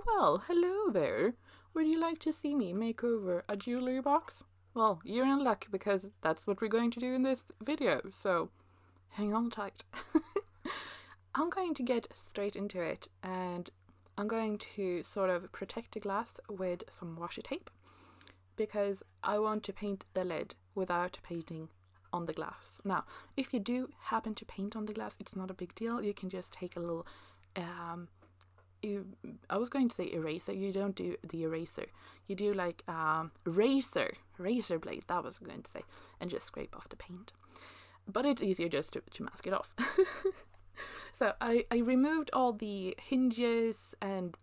Well, hello there. Would you like to see me make over a jewelry box? Well, you're in luck because that's what we're going to do in this video, so hang on tight. I'm going to get straight into it, and I'm going to sort of protect the glass with some washi tape because I want to paint the lid without painting on the glass. Now, if you do happen to paint on the glass, it's not a big deal. You can just take a little I was going to say eraser. You don't do the eraser. You do like razor blade, that was going to say, and just scrape off the paint. But it's easier just to mask it off. So I removed all the hinges and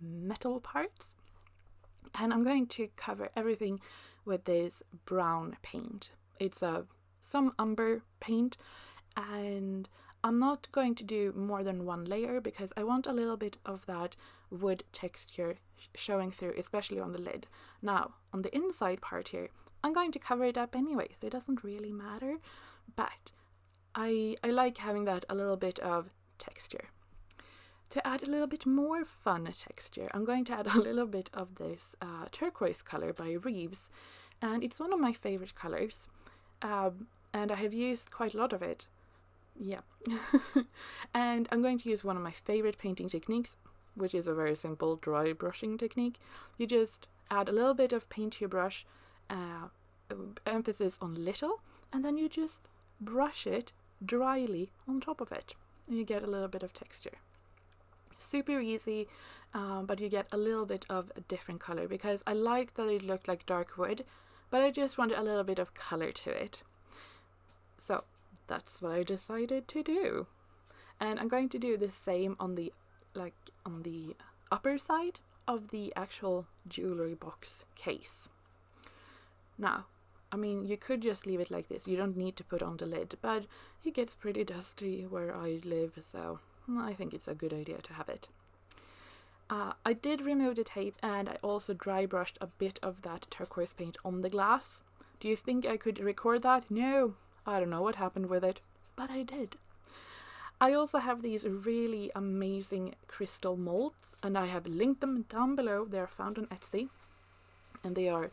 metal parts, and I'm going to cover everything with this brown paint. It's some umber paint, and I'm not going to do more than one layer because I want a little bit of that wood texture showing through, especially on the lid. Now, on the inside part here, I'm going to cover it up anyway, so it doesn't really matter, but I like having that a little bit of texture. To add a little bit more fun texture, I'm going to add a little bit of this turquoise color by Reeves, and it's one of my favorite colors, and I have used quite a lot of it. Yeah. And I'm going to use one of my favorite painting techniques, which is a very simple dry brushing technique. You just add a little bit of paint to your brush, emphasis on little, and then you just brush it dryly on top of it, and you get a little bit of texture. Super easy, but you get a little bit of a different color because I like that it looked like dark wood, but I just wanted a little bit of color to it. So that's what I decided to do, and I'm going to do the same on the upper side of the actual jewelry box case. Now, I mean, you could just leave it like this. You don't need to put on the lid, but it gets pretty dusty where I live, so I think it's a good idea to have it. I did remove the tape, and I also dry brushed a bit of that turquoise paint on the glass. Do you think I could record that? No. I don't know what happened with it, but I did. I also have these really amazing crystal molds, and I have linked them down below. They are found on Etsy, and they are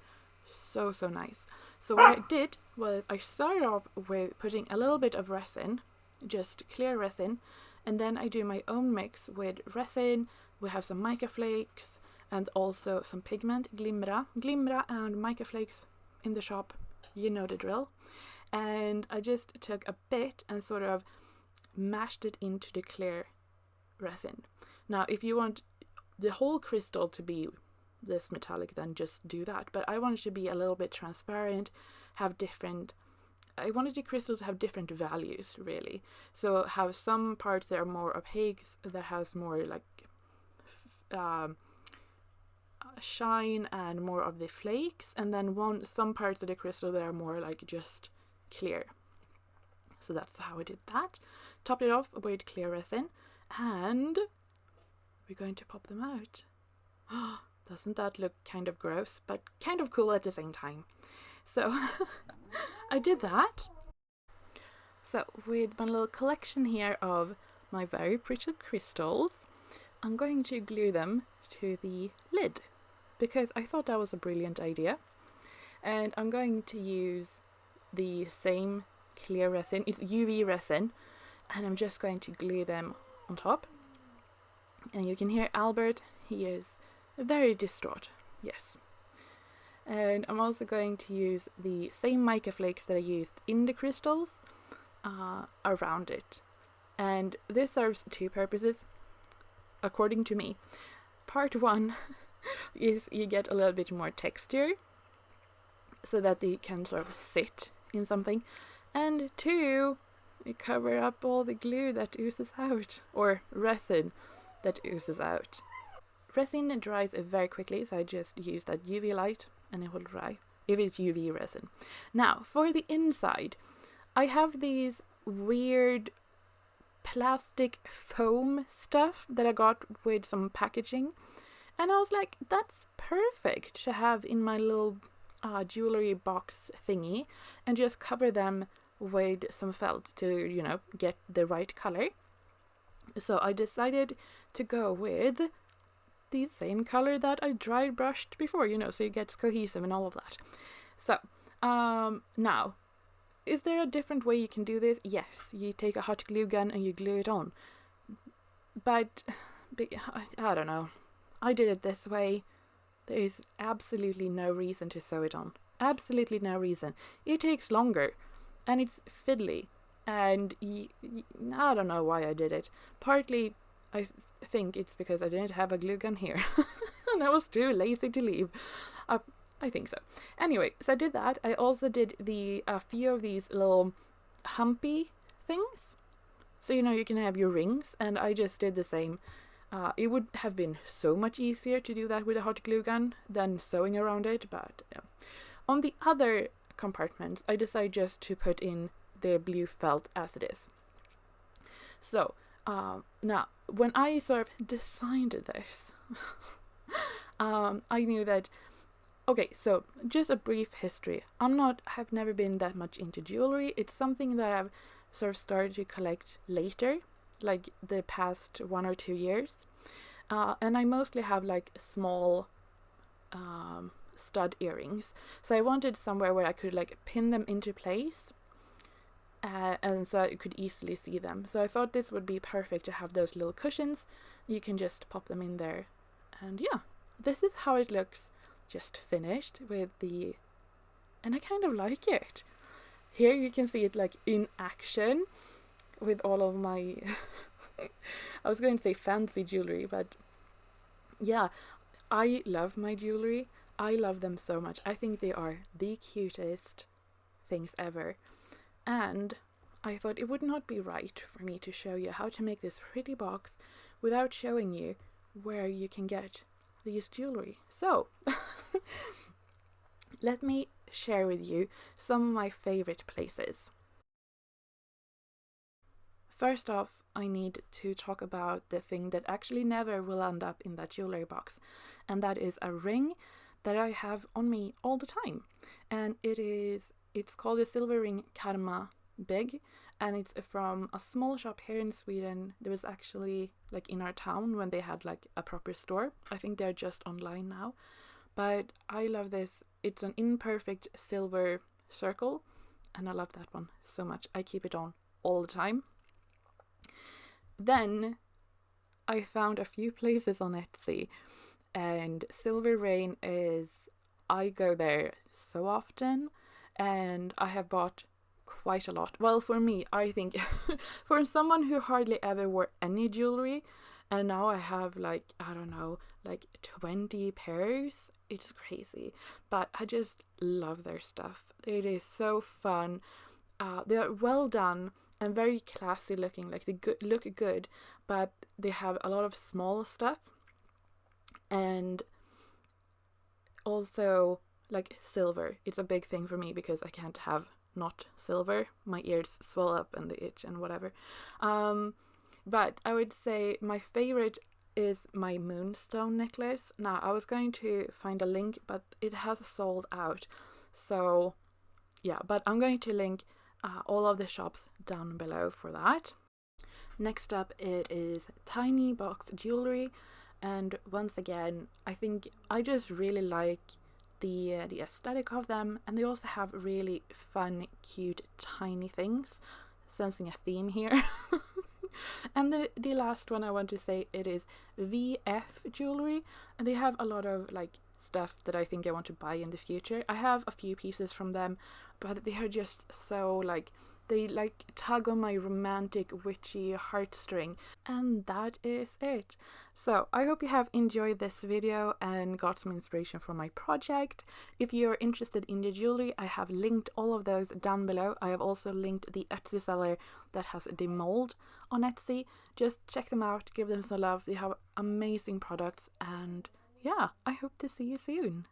so nice. So what I did was I started off with putting a little bit of resin, just clear resin, and then I do my own mix with resin. We have some mica flakes and also some pigment, glimra and mica flakes in the shop. You know the drill. And I just took a bit and sort of mashed it into the clear resin. Now, if you want the whole crystal to be this metallic, then just do that. But I wanted to be a little bit transparent, I wanted the crystals to have different values, really. So have some parts that are more opaque, that has more like shine and more of the flakes, and then some parts of the crystal that are more like just clear. So that's how I did that. Topped it off with clear resin, and we're going to pop them out. Doesn't that look kind of gross, but kind of cool at the same time? So I did that. So with my little collection here of my very pretty crystals, I'm going to glue them to the lid because I thought that was a brilliant idea. And I'm going to use the same clear resin. It's UV resin, and I'm just going to glue them on top. And you can hear Albert, he is very distraught. Yes. And I'm also going to use the same mica flakes that I used in the crystals around it. And this serves two purposes, according to me. Part one is you get a little bit more texture so that they can sort of sit in something, and two, you cover up all the glue that oozes out, or resin that oozes out. Resin dries very quickly, so I just use that UV light and it will dry if it's UV resin. Now for the inside, I have these weird plastic foam stuff that I got with some packaging, and I was like, that's perfect to have in my little jewelry box thingy, and just cover them with some felt to, get the right color. So I decided to go with the same color that I dry brushed before, you know, so it gets cohesive and all of that. So, now, is there a different way you can do this? Yes, you take a hot glue gun and you glue it on. But I don't know. I did it this way. There is absolutely no reason to sew it on. Absolutely no reason. It takes longer, and it's fiddly, and I don't know why I did it. Partly, I think it's because I didn't have a glue gun here, and I was too lazy to leave. I think so. Anyway, so I did that. I also did a few of these little humpy things. So, you know, you can have your rings, and I just did the same. It would have been so much easier to do that with a hot glue gun than sewing around it, but yeah. On the other compartments, I decided just to put in the blue felt as it is. So, now, when I sort of designed this, I knew that, okay, so just a brief history. I've never been that much into jewelry. It's something that I've sort of started to collect later, like the past 1 or 2 years. And I mostly have like small stud earrings. So I wanted somewhere where I could like pin them into place. And so you could easily see them. So I thought this would be perfect to have those little cushions. You can just pop them in there. And yeah, this is how it looks just finished with the... And I kind of like it. Here you can see it like in action with all of my... I was going to say fancy jewelry, but yeah, I love my jewelry. I love them so much. I think they are the cutest things ever. And I thought it would not be right for me to show you how to make this pretty box without showing you where you can get these jewelry. So, let me share with you some of my favorite places. First off, I need to talk about the thing that actually never will end up in that jewelry box, and that is a ring that I have on me all the time. And it's called the silver ring Karma Big, and it's from a small shop here in Sweden. There was actually like in our town when they had like a proper store. I think they're just online now, but I love this. It's an imperfect silver circle, and I love that one so much. I keep it on all the time. Then I found a few places on Etsy, and Silver Rain I go there so often, and I have bought quite a lot. Well, for me, I think for someone who hardly ever wore any jewelry, and now I have like, I don't know, like 20 pairs. It's crazy, but I just love their stuff. It is so fun. They are well done and very classy looking. Like they look good, but they have a lot of small stuff, and also like silver. It's a big thing for me because I can't have not silver. My ears swell up and they itch and whatever. But I would say my favorite is my moonstone necklace. Now, I was going to find a link, but it has sold out. So yeah, but I'm going to link all of the shops down below for that. Next up, it is Tiny Box Jewelry, and once again, I think I just really like the aesthetic of them, and they also have really fun, cute, tiny things. Sensing a theme here. And the last one I want to say, it is VF Jewelry, and they have a lot of like stuff that I think I want to buy in the future. I have a few pieces from them, but they are just so like, they like tug on my romantic witchy heartstring, and that is it. So I hope you have enjoyed this video and got some inspiration for my project. If you're interested in the jewelry, I have linked all of those down below. I have also linked the Etsy seller that has the mold on Etsy. Just check them out, give them some love. They have amazing products, and yeah, I hope to see you soon.